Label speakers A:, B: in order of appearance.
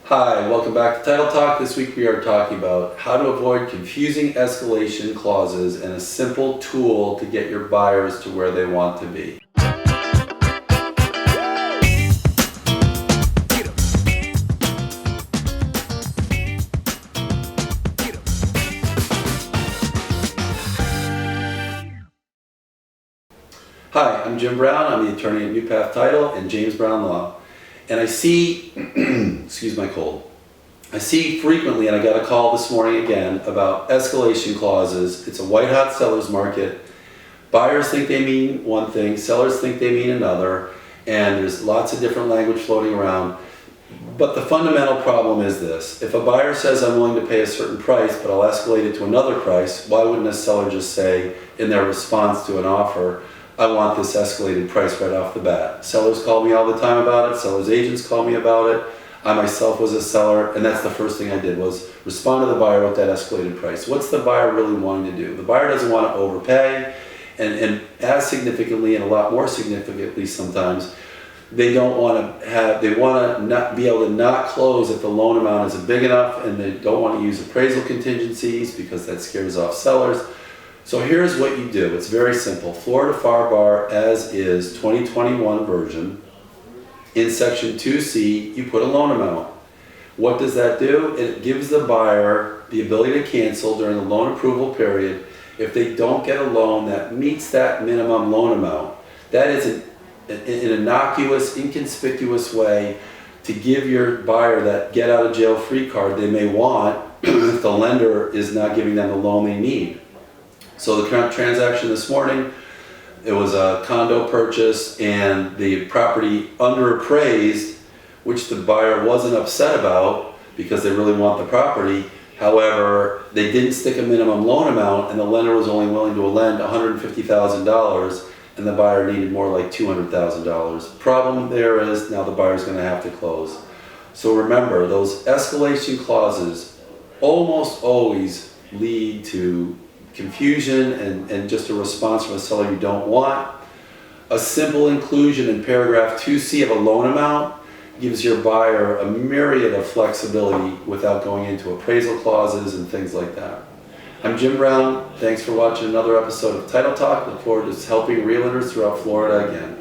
A: Hi, welcome back to Title Talk. This week we are talking about how to avoid confusing escalation clauses and a simple tool to get your buyers to where they want to be. Hi, I'm Jim Brown. I'm the attorney at New Path Title and James Brown Law. And I see, excuse my cold, I see frequently, and I got a call this morning again about escalation clauses. It's a white hot seller's market. Buyers think they mean one thing, sellers think they mean another, and there's lots of different language floating around. But the fundamental problem is this: if a buyer says, I'm willing to pay a certain price, but I'll escalate it to another price, why wouldn't a seller just say in their response to an offer, I want this escalated price right off the bat? Sellers call me all the time about it, sellers agents call me about it. I myself was a seller, and that's the first thing I did, was respond to the buyer with that escalated price. What's the buyer really wanting to do? The buyer doesn't want to overpay, and as significantly, and a lot more significantly sometimes, they don't want to have, they want to not be able to not close if the loan amount isn't big enough, and they don't want to use appraisal contingencies because that scares off sellers. So here's what you do. It's very simple. Florida FAR Bar as is 2021 version. In section 2C, you put a loan amount. What does that do? It gives the buyer the ability to cancel during the loan approval period if they don't get a loan that meets that minimum loan amount. That is an innocuous, inconspicuous way to give your buyer that get out of jail free card they may want if the lender is not giving them the loan they need. So the transaction this morning, it was a condo purchase and the property underappraised, which the buyer wasn't upset about because they really want the property. However, they didn't stick a minimum loan amount and the lender was only willing to lend $150,000 and the buyer needed more like $200,000. Problem there is now the buyer's going to have to close. So remember, those escalation clauses almost always lead to confusion and just a response from a seller you don't want. A simple inclusion in paragraph 2C of a loan amount gives your buyer a myriad of flexibility without going into appraisal clauses and things like that. I'm Jim Brown. Thanks for watching another episode of Title Talk. Look forward to helping realtors throughout Florida again.